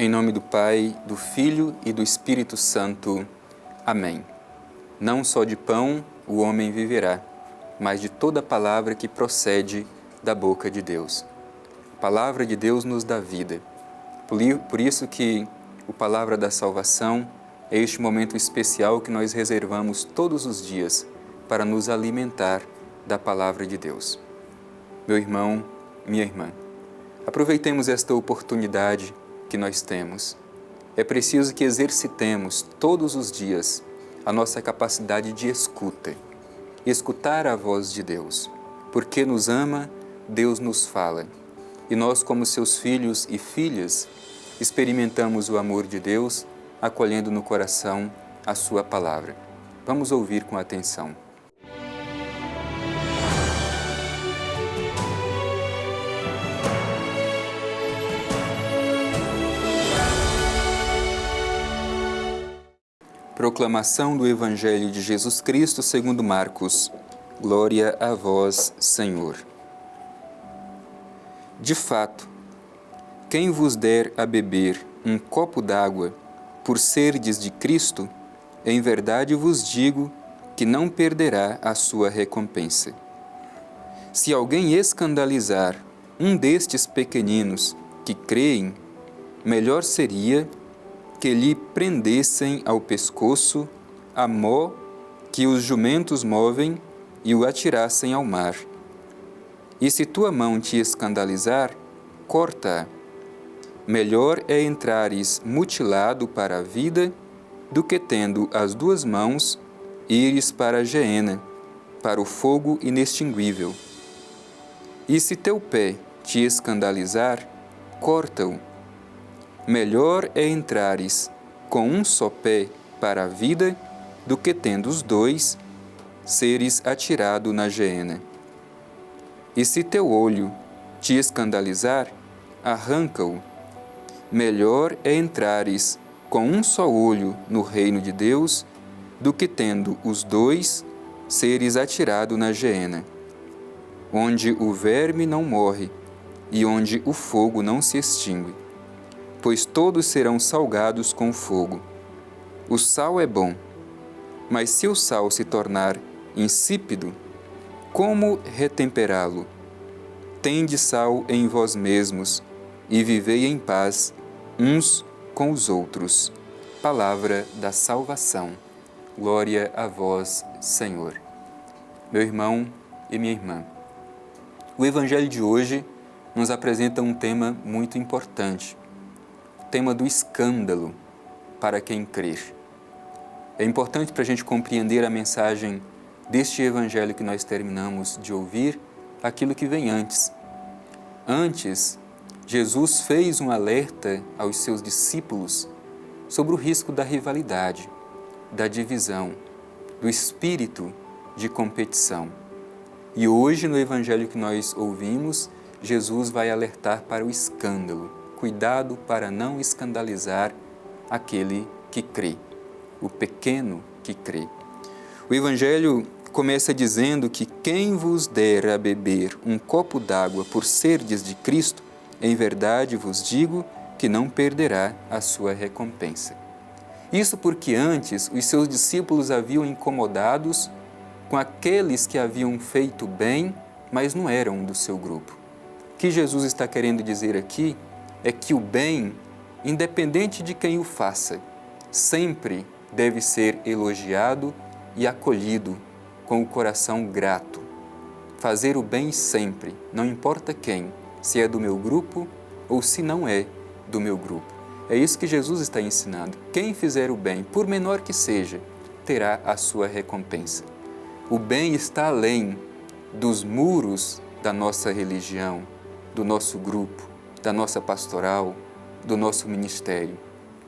Em nome do Pai, do Filho e do Espírito Santo. Amém. Não só de pão o homem viverá, mas de toda palavra que procede da boca de Deus. A palavra de Deus nos dá vida. Por isso que o Palavra da Salvação é este momento especial que nós reservamos todos os dias para nos alimentar da Palavra de Deus. Meu irmão, minha irmã, aproveitemos esta oportunidade que nós temos. É preciso que exercitemos todos os dias a nossa capacidade de escuta. Escutar a voz de Deus. Porque nos ama, Deus nos fala. E nós, como seus filhos e filhas, experimentamos o amor de Deus, acolhendo no coração a sua palavra. Vamos ouvir com atenção. Proclamação do Evangelho de Jesus Cristo segundo Marcos. Glória a vós, Senhor. De fato, quem vos der a beber um copo d'água por serdes de Cristo, em verdade vos digo que não perderá a sua recompensa. Se alguém escandalizar um destes pequeninos que creem, melhor seria que lhe prendessem ao pescoço a mó que os jumentos movem e o atirassem ao mar. E se tua mão te escandalizar, corta-a. Melhor é entrares mutilado para a vida do que, tendo as duas mãos, ires para a geena, para o fogo inextinguível. E se teu pé te escandalizar, corta-o. Melhor é entrares com um só pé para a vida do que, tendo os dois, seres atirado na geena. E se teu olho te escandalizar, arranca-o. Melhor é entrares com um só olho no reino de Deus do que, tendo os dois, seres atirado na geena, onde o verme não morre e onde o fogo não se extingue. Pois todos serão salgados com fogo. O sal é bom, mas se o sal se tornar insípido, como retemperá-lo? Tende sal em vós mesmos e vivei em paz uns com os outros. Palavra da salvação. Glória a vós, Senhor. Meu irmão e minha irmã, o Evangelho de hoje nos apresenta um tema muito importante. Tema do escândalo para quem crer. É importante para a gente compreender a mensagem deste Evangelho que nós terminamos de ouvir, aquilo que vem antes. Antes, Jesus fez um alerta aos seus discípulos sobre o risco da rivalidade, da divisão, do espírito de competição. E hoje, no Evangelho que nós ouvimos, Jesus vai alertar para o escândalo. Cuidado para não escandalizar aquele que crê, o pequeno que crê. O Evangelho começa dizendo que quem vos der a beber um copo d'água por serdes de Cristo, em verdade vos digo que não perderá a sua recompensa. Isso porque antes os seus discípulos haviam incomodados com aqueles que haviam feito bem, mas não eram do seu grupo. O que Jesus está querendo dizer aqui é que o bem, independente de quem o faça, sempre deve ser elogiado e acolhido com o coração grato. Fazer o bem sempre, não importa quem, se é do meu grupo ou se não é do meu grupo. É isso que Jesus está ensinando. Quem fizer o bem, por menor que seja, terá a sua recompensa. O bem está além dos muros da nossa religião, do nosso grupo, da nossa pastoral, do nosso ministério.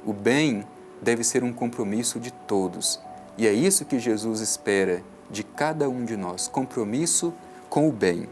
O bem deve ser um compromisso de todos. E é isso que Jesus espera de cada um de nós, compromisso com o bem.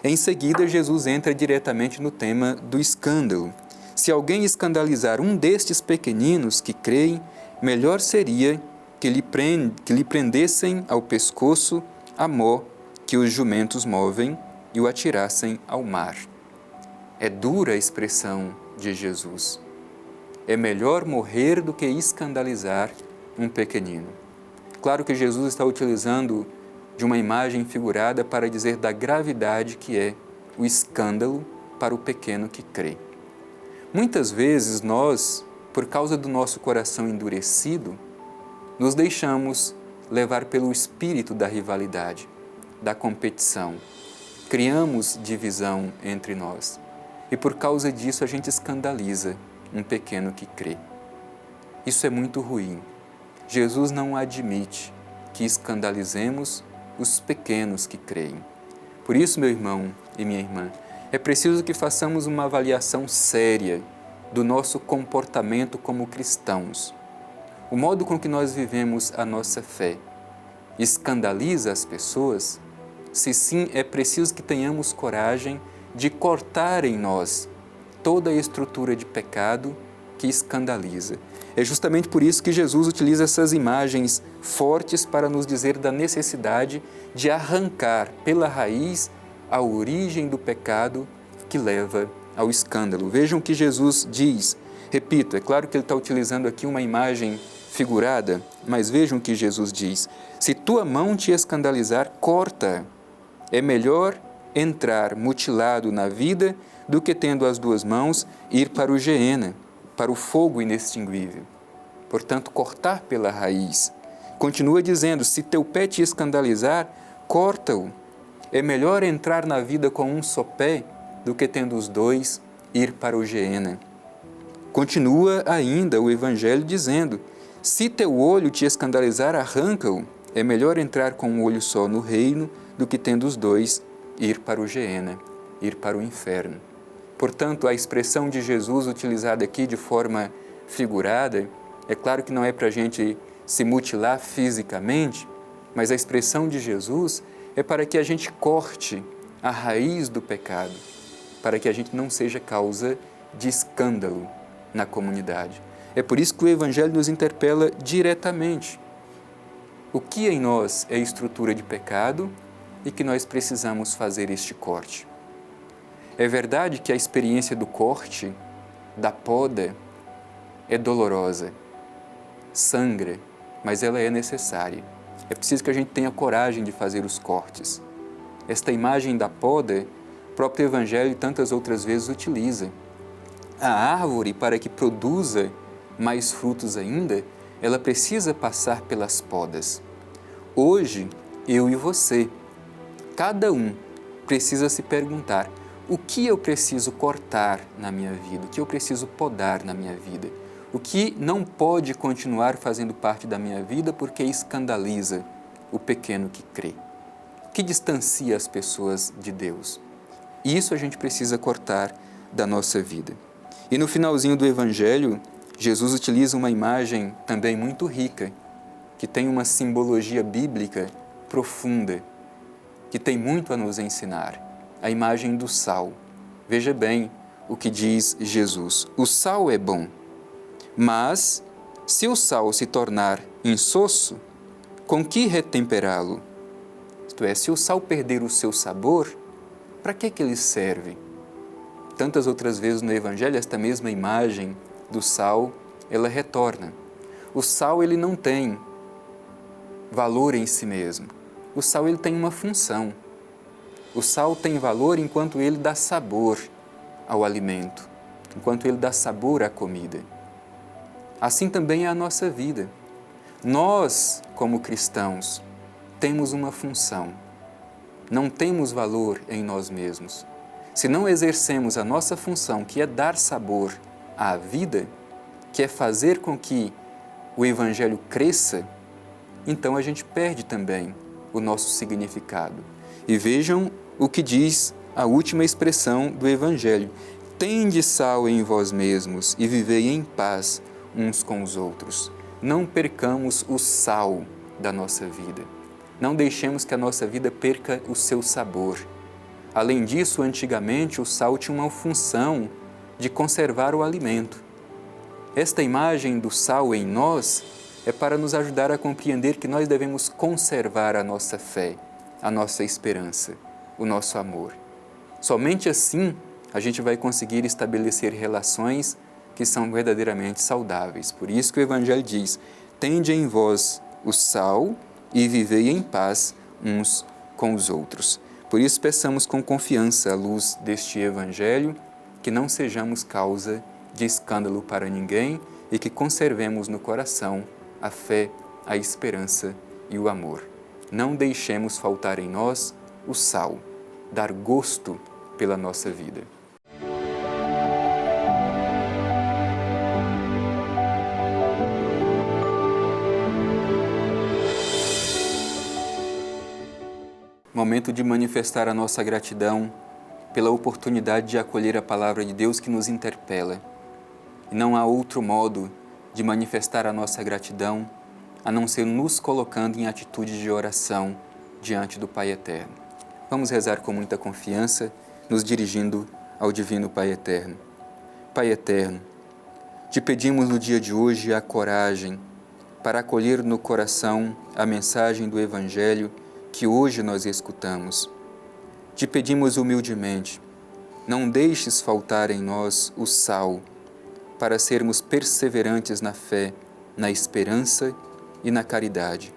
Em seguida, Jesus entra diretamente no tema do escândalo. Se alguém escandalizar um destes pequeninos que creem, melhor seria que lhe prendessem ao pescoço a mó que os jumentos movem e o atirassem ao mar. É dura a expressão de Jesus. é melhor morrer do que escandalizar um pequenino. Claro que Jesus está utilizando de uma imagem figurada para dizer da gravidade que é o escândalo para o pequeno que crê. Muitas vezes nós, por causa do nosso coração endurecido, nos deixamos levar pelo espírito da rivalidade, da competição. Criamos divisão entre nós e por causa disso a gente escandaliza um pequeno que crê. Isso é muito ruim. Jesus não admite que escandalizemos os pequenos que creem. Por isso, meu irmão e minha irmã, é preciso que façamos uma avaliação séria do nosso comportamento como cristãos. O modo com que nós vivemos a nossa fé escandaliza as pessoas? Se sim, é preciso que tenhamos coragem de cortar em nós toda a estrutura de pecado que escandaliza. É justamente por isso que Jesus utiliza essas imagens fortes para nos dizer da necessidade de arrancar pela raiz a origem do pecado que leva ao escândalo. Vejam o que Jesus diz. Repito, é claro que ele está utilizando aqui uma imagem figurada, mas vejam o que Jesus diz. Se tua mão te escandalizar, corta. É melhor entrar mutilado na vida do que, tendo as duas mãos, ir para o Geena, para o fogo inextinguível. Portanto, cortar pela raiz. Continua dizendo, se teu pé te escandalizar, corta-o. É melhor entrar na vida com um só pé do que, tendo os dois, ir para o Geena. Continua ainda o Evangelho dizendo, se teu olho te escandalizar, arranca-o. É melhor entrar com um olho só no reino do que, tendo os dois, ir para o Geena, ir para o inferno. Portanto, a expressão de Jesus utilizada aqui de forma figurada, é claro que não é para a gente se mutilar fisicamente, mas a expressão de Jesus é para que a gente corte a raiz do pecado, para que a gente não seja causa de escândalo na comunidade. É por isso que o Evangelho nos interpela diretamente. O que em nós é estrutura de pecado e que nós precisamos fazer este corte? É verdade que a experiência do corte, da poda, é dolorosa, sangra, mas ela é necessária. É preciso que a gente tenha coragem de fazer os cortes. Esta imagem da poda, o próprio Evangelho tantas outras vezes utiliza. A árvore, para que produza mais frutos ainda, ela precisa passar pelas podas. Hoje, eu e você, cada um precisa se perguntar, o que eu preciso cortar na minha vida? O que eu preciso podar na minha vida? O que não pode continuar fazendo parte da minha vida porque escandaliza o pequeno que crê? O que distancia as pessoas de Deus? Isso a gente precisa cortar da nossa vida. E no finalzinho do Evangelho, Jesus utiliza uma imagem também muito rica, que tem uma simbologia bíblica profunda, que tem muito a nos ensinar. A imagem do sal. Veja bem o que diz Jesus. O sal é bom, mas se o sal se tornar insosso, com que retemperá-lo? Isto é, se o sal perder o seu sabor, para que ele serve? Tantas outras vezes no Evangelho, esta mesma imagem do sal, ela retorna. O sal, ele não tem valor em si mesmo. O sal, ele tem uma função. O sal tem valor enquanto ele dá sabor ao alimento, enquanto ele dá sabor à comida. Assim também é a nossa vida. Nós, como cristãos, temos uma função. Não temos valor em nós mesmos. Se não exercemos a nossa função, que é dar sabor à vida, que é fazer com que o Evangelho cresça, então a gente perde também o nosso significado. E vejam o que diz a última expressão do Evangelho. Tende sal em vós mesmos e vivei em paz uns com os outros. Não percamos o sal da nossa vida. Não deixemos que a nossa vida perca o seu sabor. Além disso, antigamente o sal tinha uma função de conservar o alimento. Esta imagem do sal em nós é para nos ajudar a compreender que nós devemos conservar a nossa fé, a nossa esperança, o nosso amor. Somente assim a gente vai conseguir estabelecer relações que são verdadeiramente saudáveis. Por isso que o Evangelho diz: tende em vós o sal e vivei em paz uns com os outros. Por isso peçamos com confiança, à luz deste Evangelho, que não sejamos causa de escândalo para ninguém e que conservemos no coração a fé, a esperança e o amor. Não deixemos faltar em nós o sal, dar gosto pela nossa vida. Momento de manifestar a nossa gratidão pela oportunidade de acolher a palavra de Deus que nos interpela. E não há outro modo de manifestar a nossa gratidão a não ser nos colocando em atitude de oração diante do Pai Eterno. Vamos rezar com muita confiança, nos dirigindo ao Divino Pai Eterno. Pai Eterno, te pedimos no dia de hoje a coragem para acolher no coração a mensagem do Evangelho que hoje nós escutamos. Te pedimos humildemente, não deixes faltar em nós o sal, para sermos perseverantes na fé, na esperança e na caridade.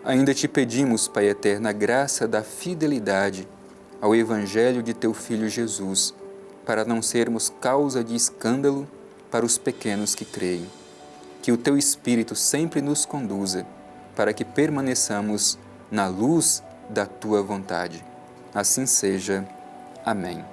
Ainda te pedimos, Pai Eterno, a graça da fidelidade ao Evangelho de Teu Filho Jesus, para não sermos causa de escândalo para os pequenos que creem. Que o Teu Espírito sempre nos conduza, para que permaneçamos na luz da Tua vontade. Assim seja. Amém.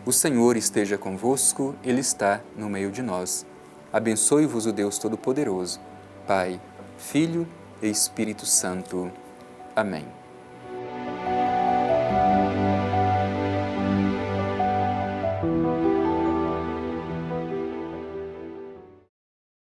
O Senhor esteja convosco, Ele está no meio de nós. Abençoe-vos o Deus Todo-Poderoso, Pai, Filho e Espírito Santo. Amém.